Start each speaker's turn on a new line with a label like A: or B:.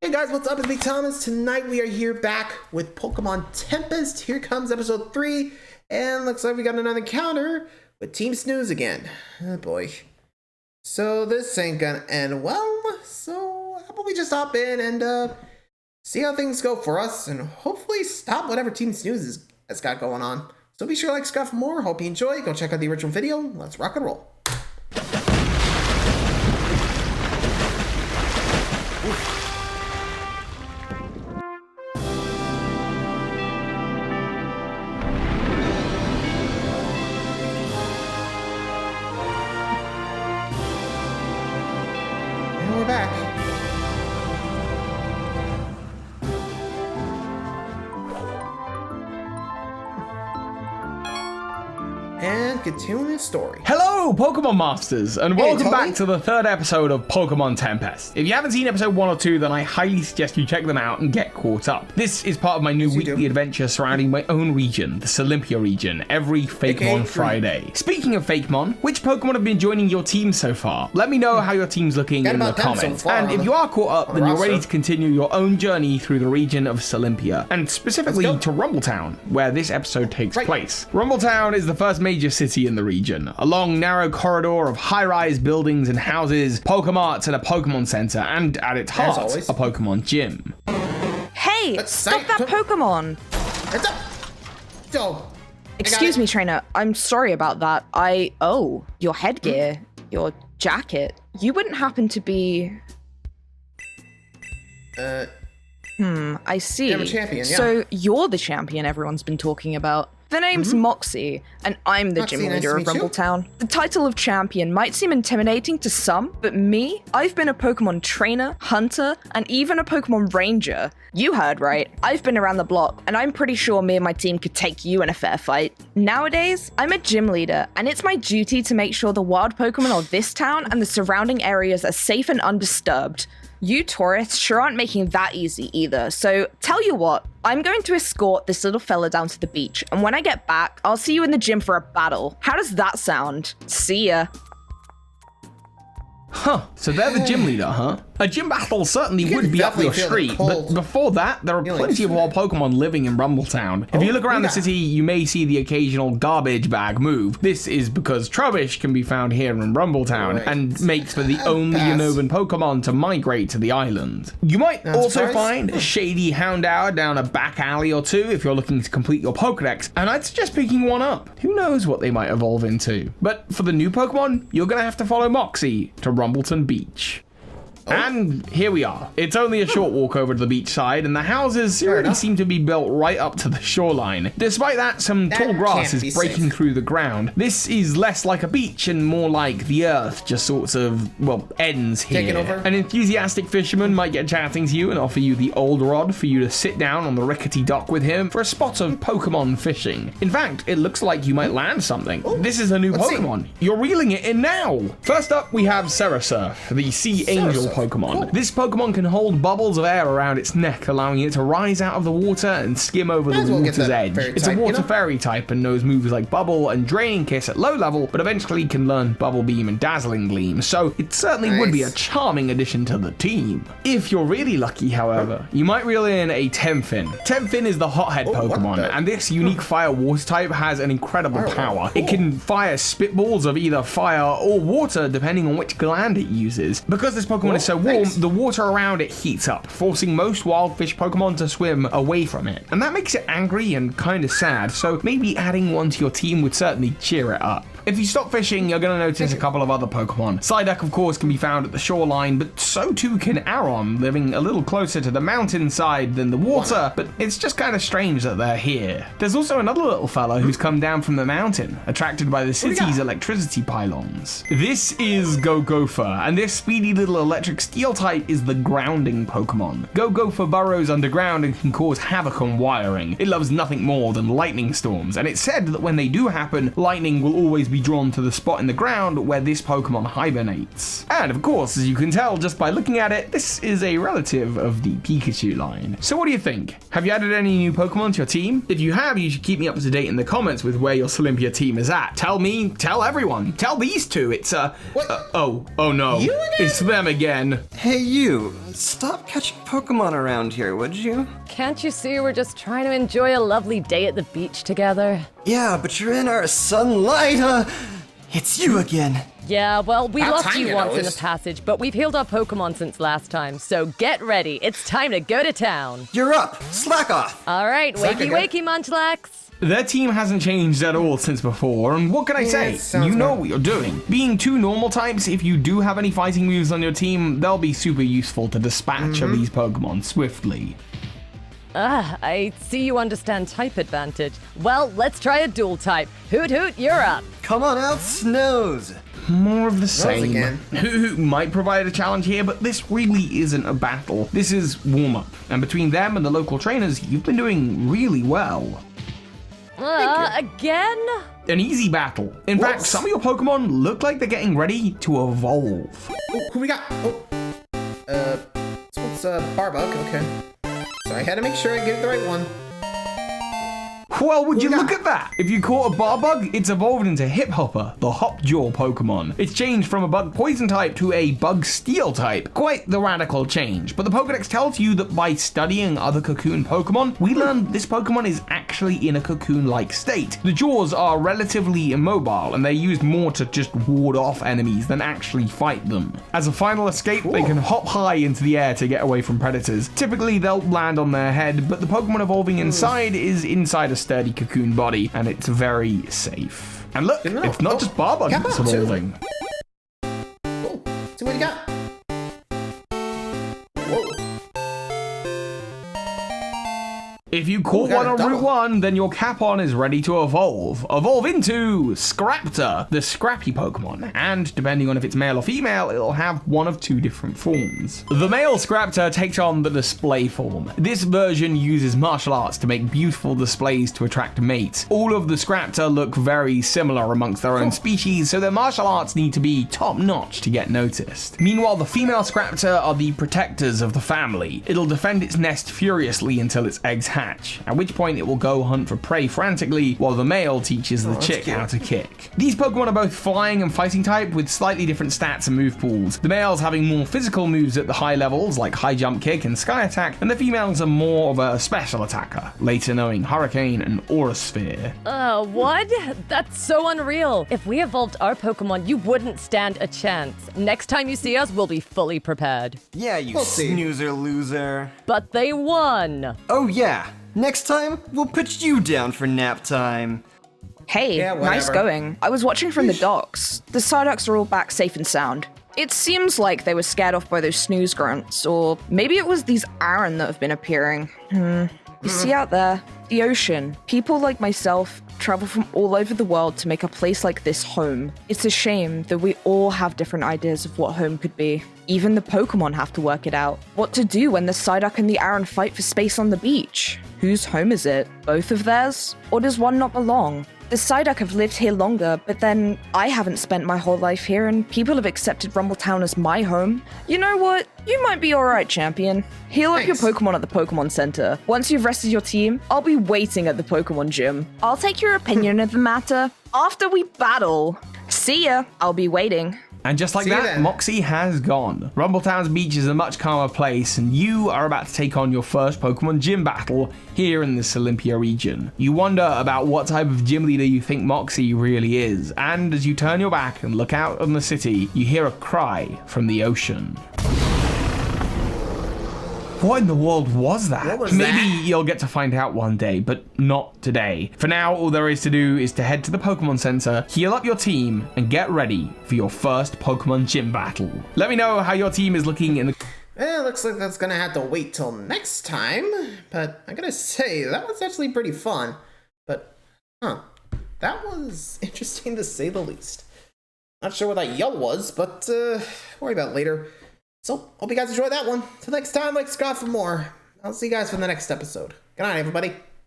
A: Hey guys, what's up? It's me, Thomas. Tonight we are here back with Pokemon Tempest. Here comes episode 3, and looks like we got another encounter with Team Snooze again. Oh boy. So this ain't gonna end well, so how about we just hop in and see how things go for us, and hopefully stop whatever Team Snooze has got going on. So be sure to like, subscribe for more. Hope you enjoy. Go check out the original video. Let's rock and roll. We're back. And continuing the story.
B: Hello, Pokemon Masters, and welcome back to the third episode of Pokemon Tempest. If you haven't seen episode 1 or 2, then I highly suggest you check them out and get caught up. This is part of my new weekly adventure surrounding my own region, the Olympia region, every Fakemon Friday. Speaking of Fakemon, which Pokemon have been joining your team so far? Let me know how your team's looking in the comments. And if you are caught up, then you're ready to continue your own journey through the region of Olympia, and specifically to Rumbletown, where this episode takes place. Rumbletown is the first major city in the region. A long, narrow corridor of high-rise buildings and houses, Pokemarts and a Pokemon Center, and at its heart, a Pokemon Gym.
C: Hey, stop that Pokemon! Excuse me, trainer. I'm sorry about that. Your headgear, your jacket. You wouldn't happen to be... I see.
A: I'm a champion, yeah.
C: So you're the champion everyone's been talking about. The name's Moxie, and I'm the gym leader of Rumbletown. The title of champion might seem intimidating to some, but me, I've been a Pokemon trainer, hunter, and even a Pokemon ranger. You heard right. I've been around the block, and I'm pretty sure me and my team could take you in a fair fight. Nowadays, I'm a gym leader, and it's my duty to make sure the wild Pokemon of this town and the surrounding areas are safe and undisturbed. You tourists sure aren't making that easy either, so tell you what, I'm going to escort this little fella down to the beach, and when I get back, I'll see you in the gym for a battle. How does that sound? See ya.
B: Huh, so they're the gym leader, huh? A gym battle certainly would be up your street, but before that, there are plenty of wild Pokemon living in Rumbletown. If you look around the city, you may see the occasional garbage bag move. This is because Trubbish can be found here in Rumbletown and makes for the only Unnovan Pokemon to migrate to the island. You might also find a shady Houndour down a back alley or two if you're looking to complete your Pokedex, and I'd suggest picking one up. Who knows what they might evolve into? But for the new Pokemon, you're gonna have to follow Moxie to Rumbleton Beach. And here we are. It's only a short walk over to the beach side, and the houses already seem to be built right up to the shoreline. Despite that, some tall grass is breaking through the ground. This is less like a beach and more like the earth just sorts of, well, ends here. An enthusiastic fisherman might get chatting to you and offer you the old rod for you to sit down on the rickety dock with him for a spot of Pokemon fishing. In fact, it looks like you might land something. This is a new Pokemon. You're reeling it in now. First up, we have Serasurf, the Sea Angel Pokemon. This Pokemon can hold bubbles of air around its neck, allowing it to rise out of the water and skim over the water's edge. It's a water fairy type and knows moves like Bubble and Draining Kiss at low level, but eventually can learn Bubble Beam and Dazzling Gleam, so it certainly would be a charming addition to the team. If you're really lucky, however, you might reel in a Temfin. Temfin is the Hothead Pokemon, and this unique fire-water type has an incredible power. It can fire spitballs of either fire or water, depending on which gland it uses. Because this Pokemon is so warm, the water around it heats up, forcing most wild fish Pokemon to swim away from it. And that makes it angry and kind of sad, so maybe adding one to your team would certainly cheer it up. If you stop fishing, you're going to notice a couple of other Pokemon. Psyduck, of course, can be found at the shoreline, but so too can Aron, living a little closer to the mountainside than the water, but it's just kind of strange that they're here. There's also another little fella who's come down from the mountain, attracted by the city's electricity pylons. This is Go-Gopher, and this speedy little electric steel type is the grounding Pokemon. Go-Gopher burrows underground and can cause havoc on wiring. It loves nothing more than lightning storms, and it's said that when they do happen, lightning will always be drawn to the spot in the ground where this Pokemon hibernates. And of course, as you can tell just by looking at it, this is a relative of the Pikachu line. So what do you think? Have you added any new Pokemon to your team? If you have, you should keep me up to date in the comments with where your Olympia team is at. Tell me, tell everyone, tell these two. It's oh no, it's them again.
D: Hey you, stop catching Pokemon around here, would you?
E: Can't you see we're just trying to enjoy a lovely day at the beach together?
D: Yeah, but you're in our sunlight, It's you again.
E: Yeah, well, we lost you once in the
A: nose.
E: passage, but we've healed our Pokemon since last time, so get ready. It's time to go to town.
D: You're up. Slack off.
E: All right, wakey, wakey, Munchlax.
B: Their team hasn't changed at all since before, and what can I say? You know what you're doing. Being two normal types, if you do have any fighting moves on your team, they'll be super useful to dispatch of these Pokemon swiftly.
E: I see you understand type advantage. Well, let's try a dual type. Hoot Hoot, you're up.
D: Come on out, Snooze.
B: More of the same.
A: again.
B: Who might provide a challenge here, but this really isn't a battle. This is warm-up, and between them and the local trainers, you've been doing really well.
E: Again?
B: An easy battle. In fact, some of your Pokemon look like they're getting ready to evolve.
A: Oh, who we got? This one's Barbuk, okay. So I had to make sure I get the right one.
B: Well, would you look at that? If you caught a Barbug, it's evolved into Hip Hopper, the Hopjaw Pokemon. It's changed from a Bug Poison type to a Bug Steel type. Quite the radical change, but the Pokedex tells you that by studying other Cocoon Pokemon, we learned this Pokemon is actually in a Cocoon-like state. The jaws are relatively immobile, and they're used more to just ward off enemies than actually fight them. As a final escape, they can hop high into the air to get away from predators. Typically, they'll land on their head, but the Pokemon evolving inside is inside a sturdy cocoon body, and it's very safe. And look, it's not just Barbug that's evolving.
A: Cool. See what you got. Whoa.
B: If you caught one on Route 1, then your Capon is ready to evolve. Evolve into Scraptor, the scrappy Pokemon, and depending on if it's male or female, it'll have one of two different forms. The male Scraptor takes on the display form. This version uses martial arts to make beautiful displays to attract mates. All of the Scraptor look very similar amongst their own species, so their martial arts need to be top-notch to get noticed. Meanwhile, the female Scraptor are the protectors of the family. It'll defend its nest furiously until its eggs hatch, at which point it will go hunt for prey frantically while the male teaches the chick how to kick. These Pokemon are both flying and fighting type with slightly different stats and move pools. The males having more physical moves at the high levels like high jump kick and sky attack, and the females are more of a special attacker, later knowing Hurricane and Aura Sphere.
E: What? That's so unreal. If we evolved our Pokemon, you wouldn't stand a chance. Next time you see us, we'll be fully prepared.
D: Yeah, you snoozer loser.
E: But they won.
D: Oh yeah. Next time, we'll put you down for nap time.
C: Hey, nice going. I was watching from the docks. The Psyducks are all back safe and sound. It seems like they were scared off by those snooze grunts, or maybe it was these Aaron that have been appearing. You see out there, the ocean. People like myself travel from all over the world to make a place like this home. It's a shame that we all have different ideas of what home could be. Even the Pokemon have to work it out. What to do when the Psyduck and the Aaron fight for space on the beach? Whose home is it? Both of theirs? Or does one not belong? The Psyduck have lived here longer, but then I haven't spent my whole life here and people have accepted Rumbletown as my home. You know what? You might be alright, champion. Heal up your Pokemon at the Pokemon Center. Once you've rested your team, I'll be waiting at the Pokemon Gym. I'll take your opinion of the matter after we battle. See ya. I'll be waiting.
B: And just like that, Moxie has gone. Rumbletown's beach is a much calmer place, and you are about to take on your first Pokemon gym battle here in this Olympia region. You wonder about what type of gym leader you think Moxie really is, and as you turn your back and look out on the city, you hear a cry from the ocean. What in the world was that? Maybe you'll get to find out one day, but not today. For now, all there is to do is to head to the Pokemon Center, heal up your team, and get ready for your first Pokemon gym battle. Let me know how your team is looking in the...
A: Well, looks like that's gonna have to wait till next time, but I gotta say, that was actually pretty fun. But, that was interesting to say the least. Not sure what that yell was, but worry about it later. So, hope you guys enjoyed that one. Till next time, like subscribe for more. I'll see you guys for the next episode. Good night, everybody.